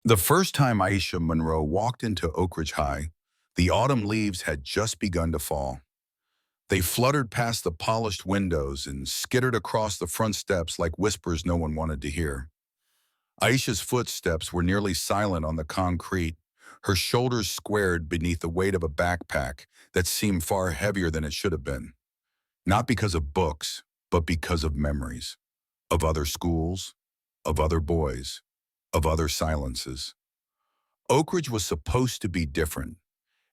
The first time Aisha Monroe walked into Oakridge High, the autumn leaves had just begun to fall. They fluttered past the polished windows and skittered across the front steps like whispers no one wanted to hear. Aisha's footsteps were nearly silent on the concrete, her shoulders squared beneath the weight of a backpack that seemed far heavier than it should have been. Not because of books, but because of memories. Of other schools, of other boys, of other silences. Oakridge was supposed to be different.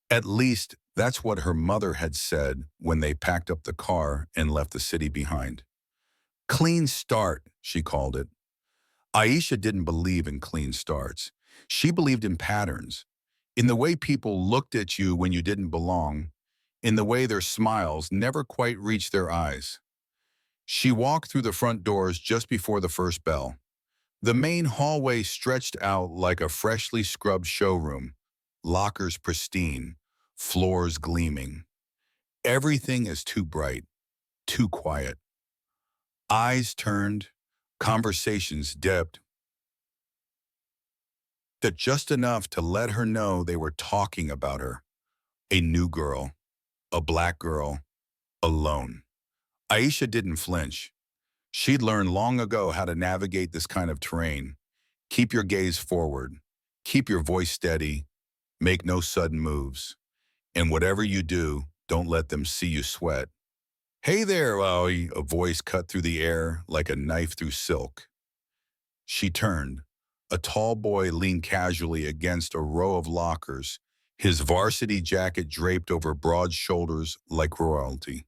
At least, that's what her mother had said when they packed up the car and left the city behind. Clean start, she called it. Aisha didn't believe in clean starts. She believed in patterns, in the way people looked at you when you didn't belong, in the way their smiles never quite reached their eyes. She walked through the front doors just before the first bell. The main hallway stretched out like a freshly scrubbed showroom, lockers pristine, floors gleaming. Everything is too bright, too quiet. Eyes turned, conversations dipped, that just enough to let her know they were talking about her. A new girl, a black girl, alone. Aisha didn't flinch. She'd learned long ago how to navigate this kind of terrain. Keep your gaze forward. Keep your voice steady. Make no sudden moves. And whatever you do, don't let them see you sweat. Hey there, Aoi, a voice cut through the air like a knife through silk. She turned. A tall boy leaned casually against a row of lockers, his varsity jacket draped over broad shoulders like royalty.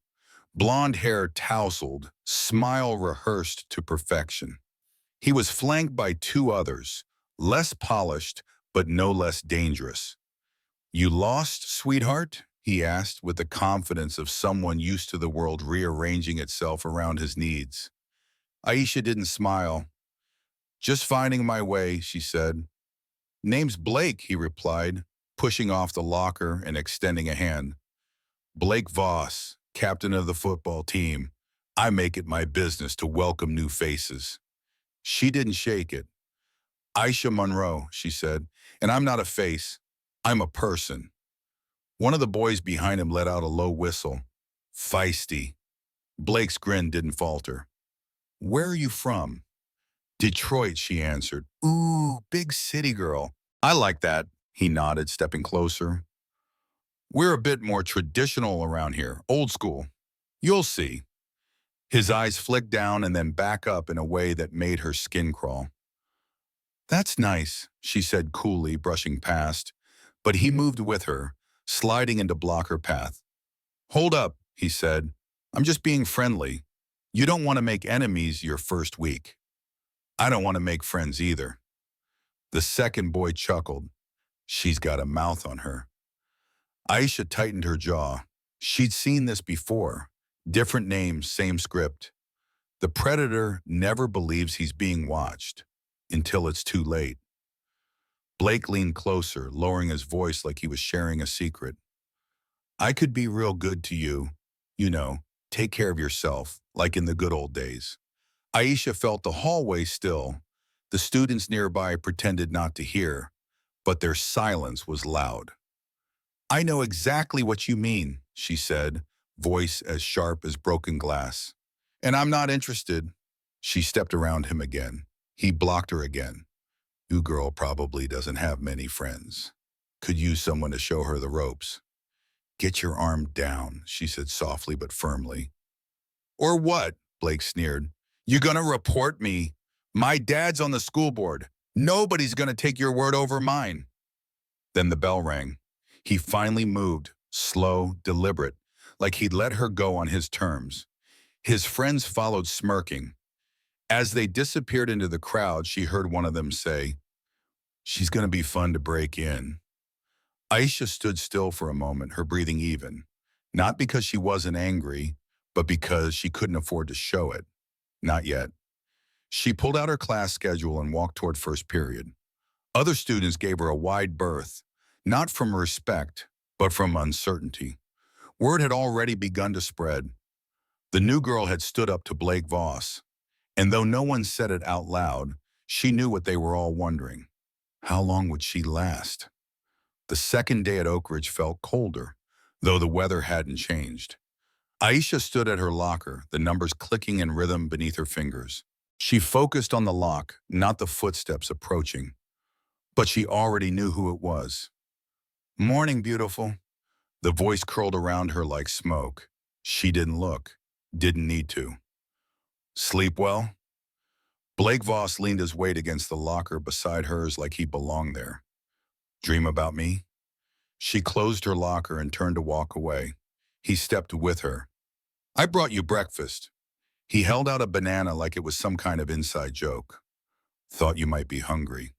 Blonde hair tousled, smile rehearsed to perfection. He was flanked by two others, less polished but no less dangerous. You lost, sweetheart? He asked with the confidence of someone used to the world rearranging itself around his needs. Aisha didn't smile. Just finding my way, she said. Name's Blake, he replied, pushing off the locker and extending a hand. Blake Voss, captain of the football team. I make it my business to welcome new faces. She didn't shake it. Aisha Monroe, she said, and I'm not a face. I'm a person. One of the boys behind him let out a low whistle. Feisty. Blake's grin didn't falter. Where are you from? Detroit, she answered. Ooh, big city girl. I like that, he nodded, stepping closer. We're a bit more traditional around here, old school. You'll see. His eyes flicked down and then back up in a way that made her skin crawl. That's nice, she said coolly, brushing past, but he moved with her, sliding in to block her path. Hold up, he said. I'm just being friendly. You don't want to make enemies your first week. I don't want to make friends either. The second boy chuckled. She's got a mouth on her. Aisha tightened her jaw. She'd seen this before. Different names, same script. The predator never believes he's being watched until it's too late. Blake leaned closer, lowering his voice like he was sharing a secret. I could be real good to you. You know, take care of yourself, like in the good old days. Aisha felt the hallway still. The students nearby pretended not to hear, but their silence was loud. I know exactly what you mean, she said, voice as sharp as broken glass. And I'm not interested. She stepped around him again. He blocked her again. You girl probably doesn't have many friends. Could use someone to show her the ropes. Get your arm down, she said softly but firmly. Or what? Blake sneered. You gonna report me? My dad's on the school board. Nobody's gonna take your word over mine. Then the bell rang. He finally moved, slow, deliberate, like he'd let her go on his terms. His friends followed smirking. As they disappeared into the crowd, she heard one of them say, She's gonna be fun to break in. Aisha stood still for a moment, her breathing even. Not because she wasn't angry, but because she couldn't afford to show it. Not yet. She pulled out her class schedule and walked toward first period. Other students gave her a wide berth, not from respect, but from uncertainty. Word had already begun to spread. The new girl had stood up to Blake Voss, and though no one said it out loud, she knew what they were all wondering. How long would she last? The second day at Oakridge felt colder, though the weather hadn't changed. Aisha stood at her locker, the numbers clicking in rhythm beneath her fingers. She focused on the lock, not the footsteps approaching, but she already knew who it was. Morning, beautiful. The voice curled around her like smoke. She didn't look, didn't need to. Sleep well? Blake Voss leaned his weight against the locker beside hers like he belonged there. Dream about me? She closed her locker and turned to walk away. He stepped with her. I brought you breakfast. He held out a banana like it was some kind of inside joke. Thought you might be hungry.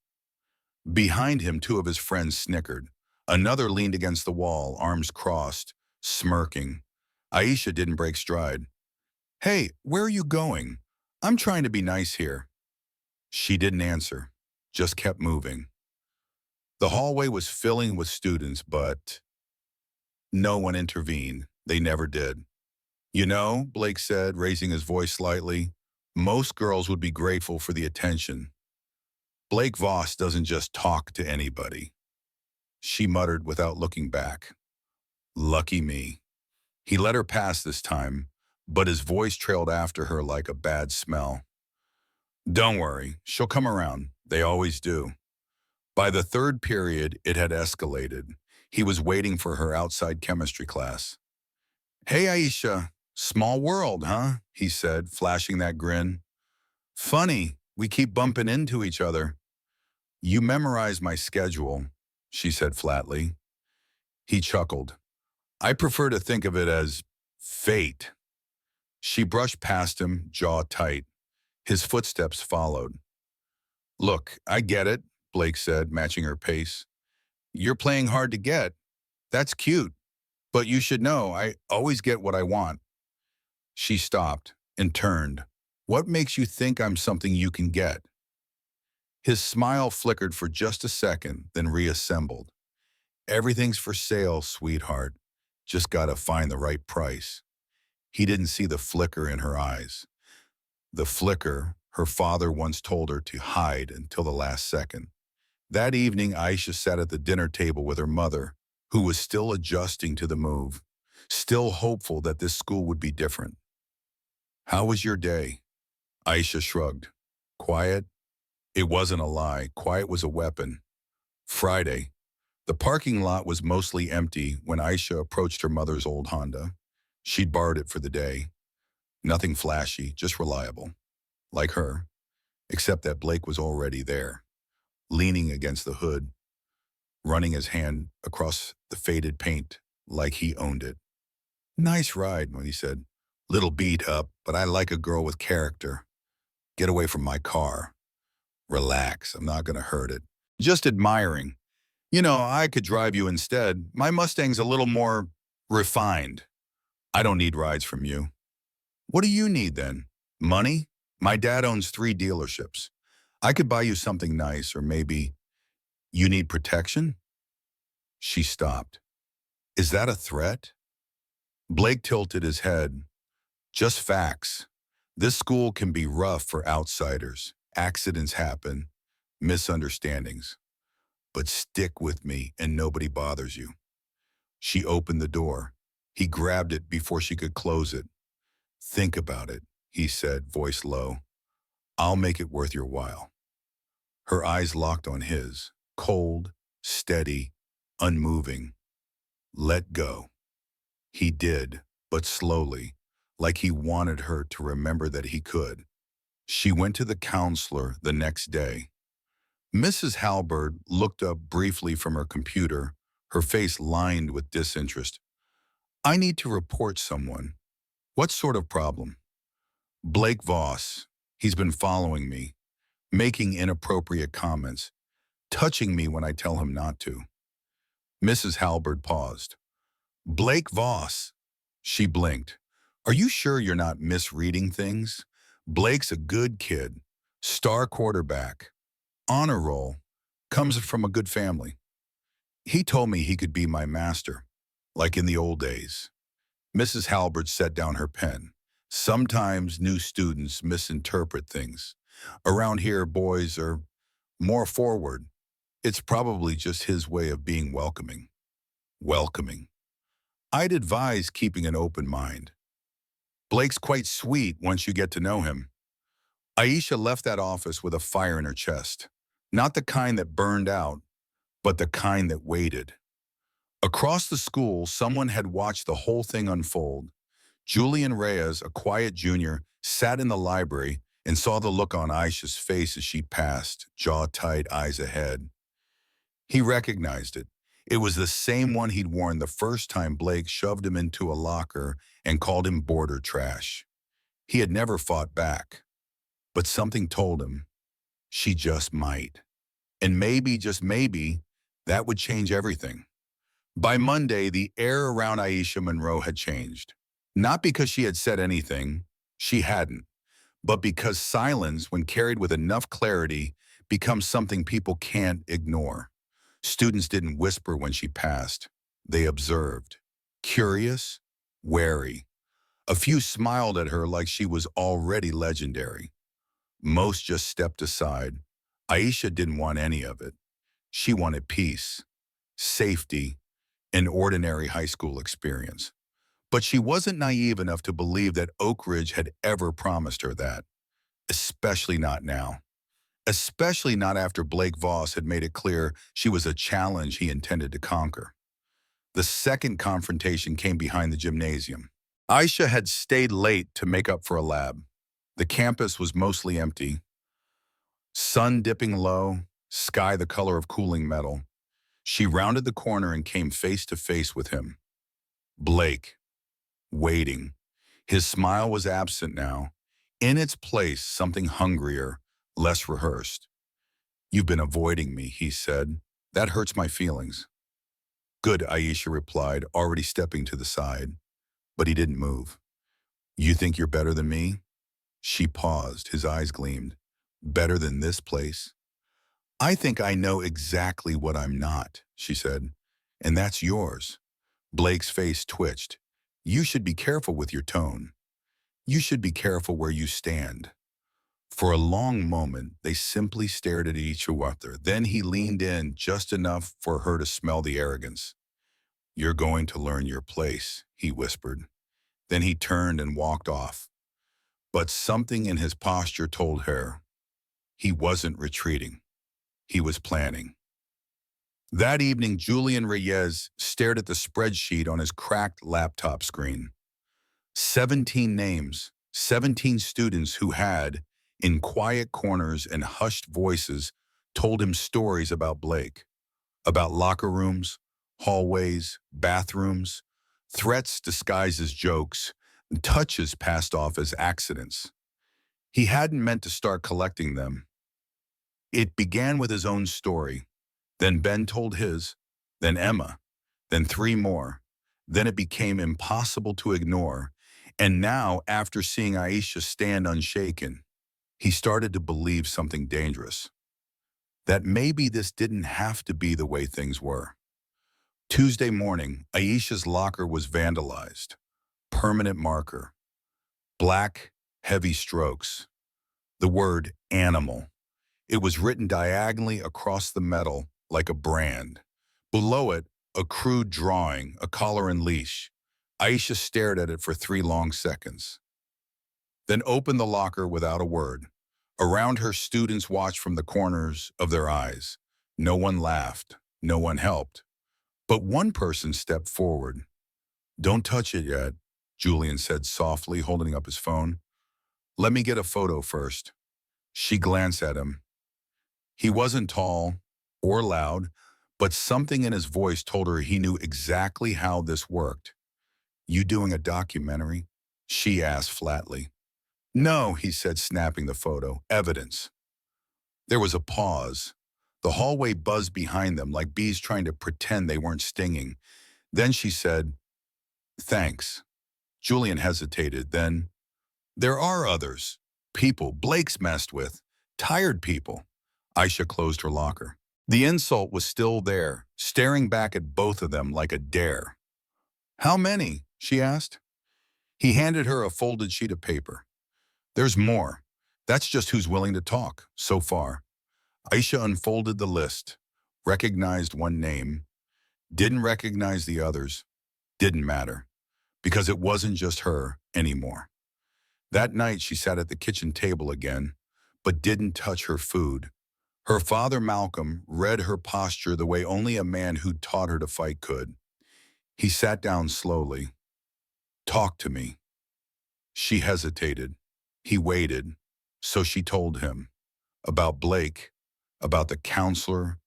Behind him, two of his friends snickered. Another leaned against the wall, arms crossed, smirking. Aisha didn't break stride. Hey, where are you going? I'm trying to be nice here. She didn't answer, just kept moving. The hallway was filling with students, but no one intervened. They never did. You know, Blake said, raising his voice slightly, most girls would be grateful for the attention. Blake Voss doesn't just talk to anybody. She muttered without looking back. Lucky me. He let her pass this time, but his voice trailed after her like a bad smell. Don't worry, she'll come around. They always do. By the third period, it had escalated. He was waiting for her outside chemistry class. Hey, Aisha. Small world, huh? He said, flashing that grin. Funny, we keep bumping into each other. You memorize my schedule, she said flatly. He chuckled. I prefer to think of it as fate. She brushed past him, jaw tight. His footsteps followed. Look, I get it, Blake said, matching her pace. You're playing hard to get. That's cute. But you should know, I always get what I want. She stopped and turned. What makes you think I'm something you can get? His smile flickered for just a second, then reassembled. Everything's for sale, sweetheart. Just gotta find the right price. He didn't see the flicker in her eyes. The flicker her father once told her to hide until the last second. That evening, Aisha sat at the dinner table with her mother, who was still adjusting to the move, still hopeful that this school would be different. How was your day? Aisha shrugged. Quiet? It wasn't a lie. Quiet was a weapon. Friday. The parking lot was mostly empty when Aisha approached her mother's old Honda. She'd borrowed it for the day. Nothing flashy, just reliable. Like her, except that Blake was already there, leaning against the hood, running his hand across the faded paint like he owned it. Nice ride, he said. Little beat up, but I like a girl with character. Get away from my car. Relax, I'm not gonna hurt it. Just admiring. You know, I could drive you instead. My Mustang's a little more refined. I don't need rides from you. What do you need then? Money? My dad owns 3 dealerships. I could buy you something nice, or maybe you need protection? She stopped. Is that a threat? Blake tilted his head. Just facts. This school can be rough for outsiders. Accidents happen, misunderstandings. But stick with me and nobody bothers you. She opened the door. He grabbed it before she could close it. Think about it, he said, voice low. I'll make it worth your while. Her eyes locked on his, cold, steady, unmoving. Let go. He did, but slowly, like he wanted her to remember that he could. She went to the counselor the next day. Mrs. Halberd looked up briefly from her computer, her face lined with disinterest. I need to report someone. What sort of problem? Blake Voss. He's been following me, making inappropriate comments, touching me when I tell him not to. Mrs. Halberd paused. Blake Voss. She blinked. Are you sure you're not misreading things? Blake's a good kid, star quarterback, honor roll, comes from a good family. He told me he could be my master, like in the old days. Mrs. Halbert set down her pen. Sometimes new students misinterpret things. Around here, boys are more forward. It's probably just his way of being welcoming. Welcoming. I'd advise keeping an open mind. Blake's quite sweet once you get to know him. Aisha left that office with a fire in her chest. Not the kind that burned out, but the kind that waited. Across the school, someone had watched the whole thing unfold. Julian Reyes, a quiet junior, sat in the library and saw the look on Aisha's face as she passed, jaw tight, eyes ahead. He recognized it. It was the same one he'd worn the first time Blake shoved him into a locker and called him border trash. He had never fought back, but something told him she just might. And maybe, just maybe, that would change everything. By Monday, the air around Aisha Monroe had changed. Not because she had said anything, she hadn't, but because silence, when carried with enough clarity, becomes something people can't ignore. Students didn't whisper when she passed. They observed. Curious, wary. A few smiled at her like she was already legendary. Most just stepped aside. Aisha didn't want any of it. She wanted peace, safety, an ordinary high school experience. But she wasn't naive enough to believe that Oakridge had ever promised her that, especially not now. Especially not after Blake Voss had made it clear she was a challenge he intended to conquer. The second confrontation came behind the gymnasium. Aisha had stayed late to make up for a lab. The campus was mostly empty. Sun dipping low, sky the color of cooling metal. She rounded the corner and came face to face with him. Blake, waiting. His smile was absent now. In its place, something hungrier, less rehearsed. "You've been avoiding me," he said. "That hurts my feelings." "Good," Aisha replied, already stepping to the side. But he didn't move. "You think you're better than me?" She paused, his eyes gleamed. "Better than this place?" "I think I know exactly what I'm not," she said. "And that's yours." Blake's face twitched. "You should be careful with your tone. You should be careful where you stand." For a long moment, they simply stared at each other. Then he leaned in just enough for her to smell the arrogance. "You're going to learn your place," he whispered. Then he turned and walked off. But something in his posture told her he wasn't retreating. He was planning. That evening, Julian Reyes stared at the spreadsheet on his cracked laptop screen. 17 names, 17 students who had, in quiet corners and hushed voices, told him stories about Blake, about locker rooms, hallways, bathrooms, threats disguised as jokes, and touches passed off as accidents. He hadn't meant to start collecting them. It began with his own story. Then Ben told his, then Emma, then 3 more. Then it became impossible to ignore. And now, after seeing Aisha stand unshaken, he started to believe something dangerous. That maybe this didn't have to be the way things were. Tuesday morning, Aisha's locker was vandalized. Permanent marker. Black, heavy strokes. The word animal. It was written diagonally across the metal like a brand. Below it, a crude drawing, a collar and leash. Aisha stared at it for 3 long seconds. Then opened the locker without a word. Around her, students watched from the corners of their eyes. No one laughed. No one helped. But one person stepped forward. "Don't touch it yet," Julian said softly, holding up his phone. "Let me get a photo first." She glanced at him. He wasn't tall or loud, but something in his voice told her he knew exactly how this worked. "You doing a documentary?" she asked flatly. "No," he said, snapping the photo. "Evidence." There was a pause. The hallway buzzed behind them like bees trying to pretend they weren't stinging. Then she said, "Thanks." Julian hesitated. Then, "There are others. People Blake's messed with. Tired people." Aisha closed her locker. The insult was still there, staring back at both of them like a dare. "How many?" she asked. He handed her a folded sheet of paper. "There's more. That's just who's willing to talk, so far." Aisha unfolded the list. recognized one name, didn't recognize the others, didn't matter, because it wasn't just her anymore. That night she sat at the kitchen table again, but didn't touch her food. Her father, Malcolm, read her posture the way only a man who'd taught her to fight could. He sat down slowly. "Talk to me." She hesitated. He waited. So she told him about Blake, about the counselor,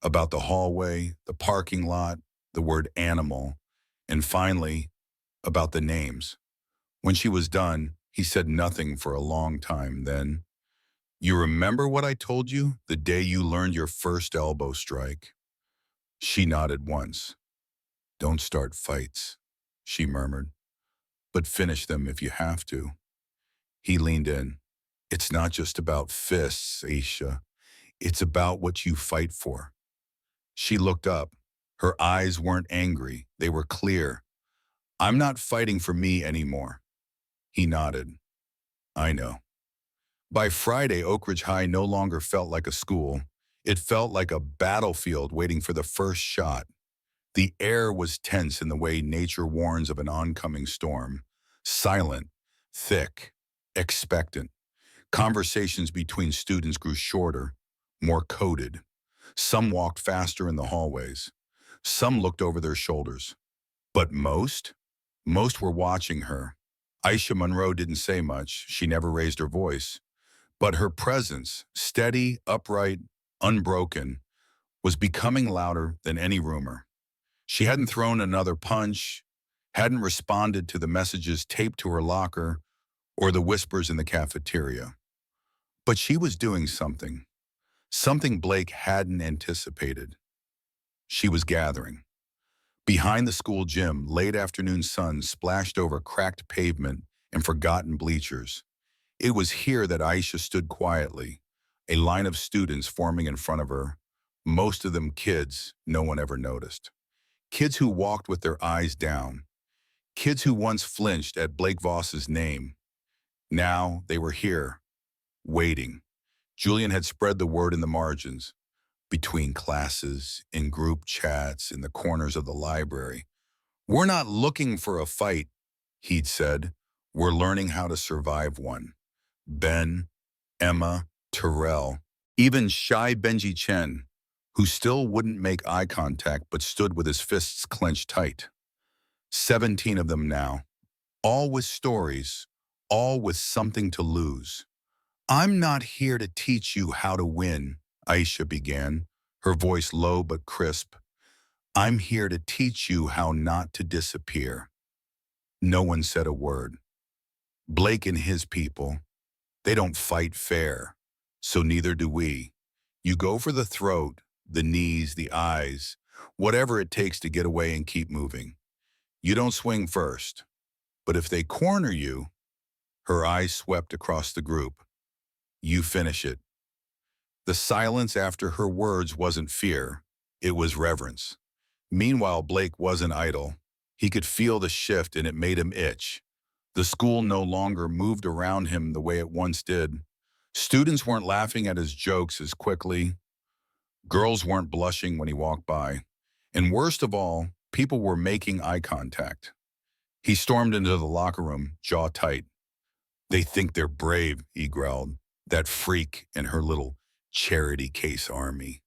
about the hallway, the parking lot, the word animal, and finally, about the names. When she was done, he said nothing for a long time. Then, "You remember what I told you the day you learned your first elbow strike?" She nodded once. "Don't start fights," she murmured, "but finish them if you have to." He leaned in. "It's not just about fists, Aisha. It's about what you fight for." She looked up. Her eyes weren't angry. They were clear. "I'm not fighting for me anymore." He nodded. "I know." By Friday, Oakridge High no longer felt like a school. It felt like a battlefield waiting for the first shot. The air was tense in the way nature warns of an oncoming storm. Silent, thick, expectant. Conversations between students grew shorter, more coded. Some walked faster in the hallways. Some looked over their shoulders. But most were watching her. Aisha Monroe didn't say much. She never raised her voice. But her presence, steady, upright, unbroken, was becoming louder than any rumor. She hadn't thrown another punch, hadn't responded to the messages taped to her locker or the whispers in the cafeteria. But she was doing something Blake hadn't anticipated. She was gathering. Behind the school gym, late afternoon sun splashed over cracked pavement and forgotten bleachers. It was here that Aisha stood quietly, a line of students forming in front of her, most of them kids no one ever noticed. Kids who walked with their eyes down. Kids who once flinched at Blake Voss's name. Now they were here, waiting. Julian had spread the word in the margins, between classes, in group chats, in the corners of the library. "We're not looking for a fight," he'd said. "We're learning how to survive one." Ben, Emma, Terrell, even shy Benji Chen, who still wouldn't make eye contact but stood with his fists clenched tight. 17 of them now, all with stories, all with something to lose. "I'm not here to teach you how to win," Aisha began, her voice low but crisp. "I'm here to teach you how not to disappear." No one said a word. Blake and his people, they don't fight fair, so neither do we. You go for the throat, the knees, the eyes, whatever it takes to get away and keep moving. You don't swing first. But if they corner you, her eyes swept across the group, you finish it. The silence after her words wasn't fear, it was reverence. Meanwhile, Blake wasn't idle. He could feel the shift and it made him itch. The school no longer moved around him the way it once did. Students weren't laughing at his jokes as quickly. Girls weren't blushing when he walked by. And worst of all, people were making eye contact. He stormed into the locker room, jaw tight. "They think they're brave," he growled. "That freak and her little charity case army."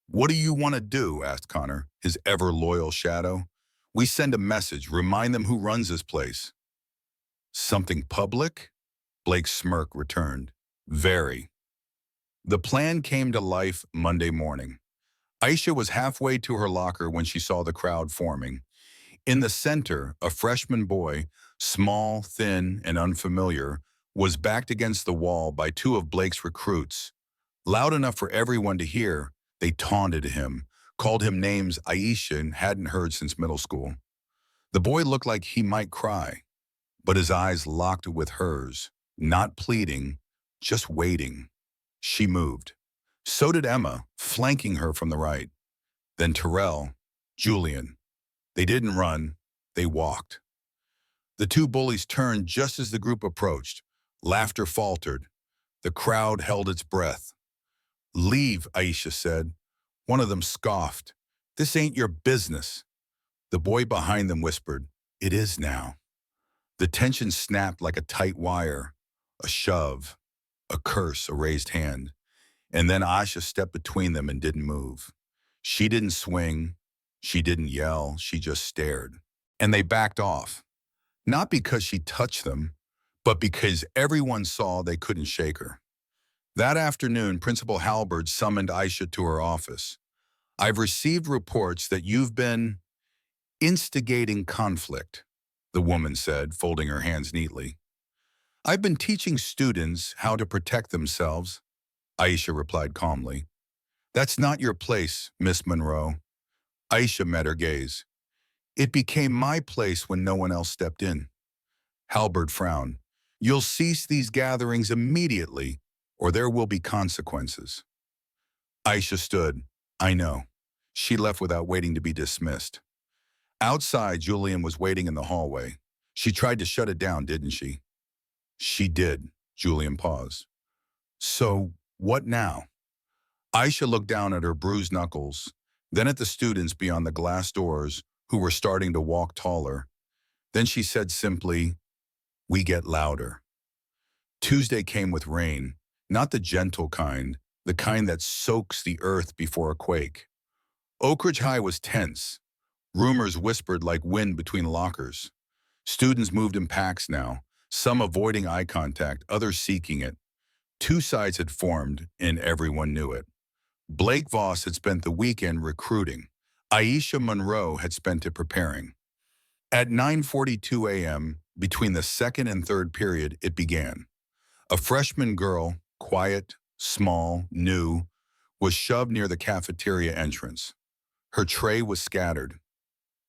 "What do you want to do?" asked Connor, his ever-loyal shadow. "We send a message, remind them who runs this place." "Something public?" Blake's smirk returned. "Very." The plan came to life Monday morning. Aisha was halfway to her locker when she saw the crowd forming. In the center, a freshman boy, small, thin, and unfamiliar, was backed against the wall by two of Blake's recruits. Loud enough for everyone to hear, they taunted him, called him names Aisha hadn't heard since middle school. The boy looked like he might cry, but his eyes locked with hers, not pleading, just waiting. She moved. So did Emma, flanking her from the right. Then Terrell, Julian. They didn't run, they walked. The two bullies turned just as the group approached. Laughter faltered. The crowd held its breath. "Leave," Aisha said. One of them scoffed. "This ain't your business." The boy behind them whispered, "It is now." The tension snapped like a tight wire. A shove, a curse, a raised hand. And then Aisha stepped between them and didn't move. She didn't swing. She didn't yell. She just stared. And they backed off. Not because she touched them, but because everyone saw they couldn't shake her. That afternoon, Principal Halberd summoned Aisha to her office. "I've received reports that you've been instigating conflict," the woman said, folding her hands neatly. "I've been teaching students how to protect themselves," Aisha replied calmly. "That's not your place, Miss Monroe." Aisha met her gaze. "It became my place when no one else stepped in." Halberd frowned. "You'll cease these gatherings immediately, or there will be consequences." Aisha stood. "I know." She left without waiting to be dismissed. Outside, Julian was waiting in the hallway. "She tried to shut it down, didn't she?" "She did." Julian paused. "So, what now?" Aisha looked down at her bruised knuckles, then at the students beyond the glass doors who were starting to walk taller. Then she said simply, "We get louder." Tuesday came with rain, not the gentle kind, the kind that soaks the earth before a quake. Oakridge High was tense. Rumors whispered like wind between lockers. Students moved in packs now, some avoiding eye contact, others seeking it. Two sides had formed, and everyone knew it. Blake Voss had spent the weekend recruiting. Aisha Monroe had spent it preparing. At 9:42 a.m., between the second and third period, it began. A freshman girl, quiet, small, new, was shoved near the cafeteria entrance. Her tray was scattered.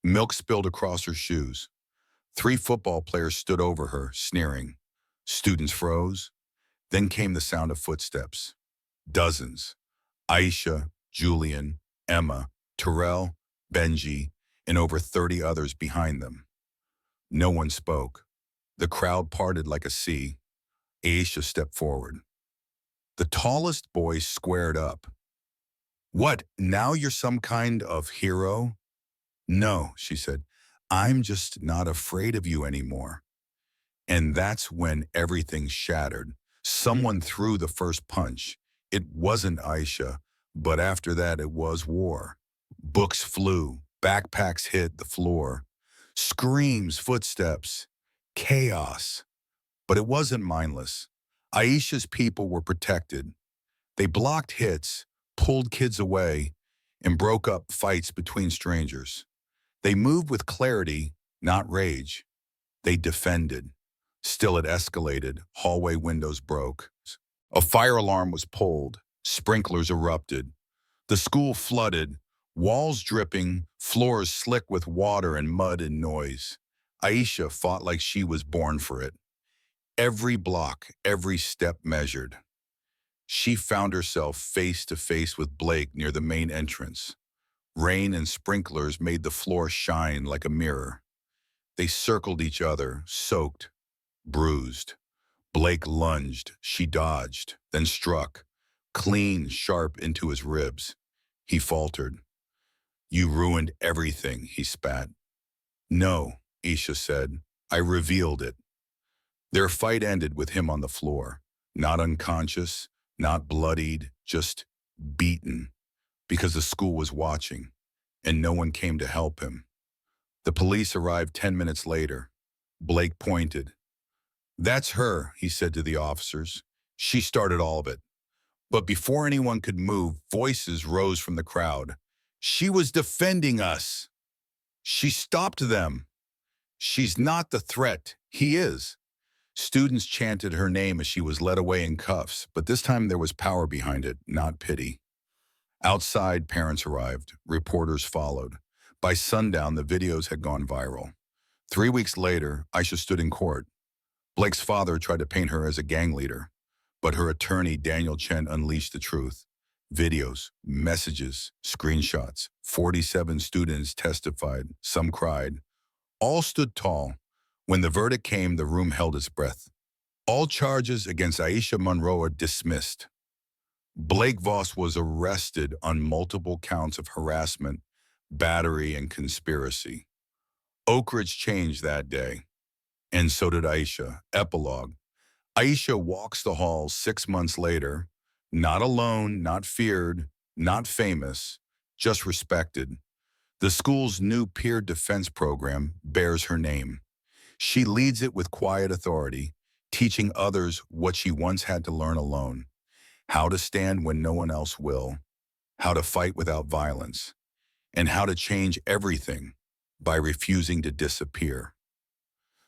Milk spilled across her shoes. Three football players stood over her, sneering. Students froze. Then came the sound of footsteps. Dozens. Aisha, Julian, Emma, Terrell, Benji, and over 30 others behind them. No one spoke. The crowd parted like a sea. Aisha stepped forward. The tallest boy squared up. "What, now you're some kind of hero?" "No," she said. "I'm just not afraid of you anymore." And that's when everything shattered. Someone threw the first punch. It wasn't Aisha, but after that it was war. Books flew, backpacks hit the floor. Screams, footsteps, chaos. But it wasn't mindless. Aisha's people were protected. They blocked hits, pulled kids away, and broke up fights between strangers. They moved with clarity, not rage. They defended. Still it escalated. Hallway windows broke. A fire alarm was pulled. Sprinklers erupted. The school flooded, walls dripping, floors slick with water and mud and noise. Aisha fought like she was born for it. Every block, every step measured. She found herself face to face with Blake near the main entrance. Rain and sprinklers made the floor shine like a mirror. They circled each other, soaked, bruised. Blake lunged, she dodged, then struck, clean, sharp into his ribs. He faltered. "You ruined everything," he spat. "No," Aisha said. "I revealed it." Their fight ended with him on the floor, not unconscious, not bloodied, just beaten, because the school was watching, and no one came to help him. The police arrived 10 minutes later. Blake pointed. "That's her," he said to the officers. "She started all of it." But before anyone could move, voices rose from the crowd. "She was defending us. She stopped them. She's not the threat. He is." Students chanted her name as she was led away in cuffs, but this time there was power behind it, not pity. Outside, parents arrived. Reporters followed. By sundown, the videos had gone viral. 3 weeks later, Aisha stood in court. Blake's father tried to paint her as a gang leader, but her attorney, Daniel Chen, unleashed the truth. Videos, messages, screenshots. 47 students testified. Some cried. All stood tall. When the verdict came, the room held its breath. All charges against Aisha Monroe are dismissed. Blake Voss was arrested on multiple counts of harassment, battery, and conspiracy. Oakridge changed that day, and so did Aisha. Epilogue. Aisha walks the halls 6 months later, not alone, not feared, not famous, just respected. The school's new peer defense program bears her name. She leads it with quiet authority, teaching others what she once had to learn alone: how to stand when no one else will, how to fight without violence, and how to change everything by refusing to disappear.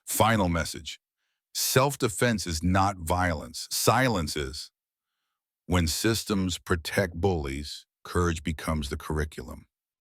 Final message. Self-defense is not violence. Silence is. When systems protect bullies, courage becomes the curriculum.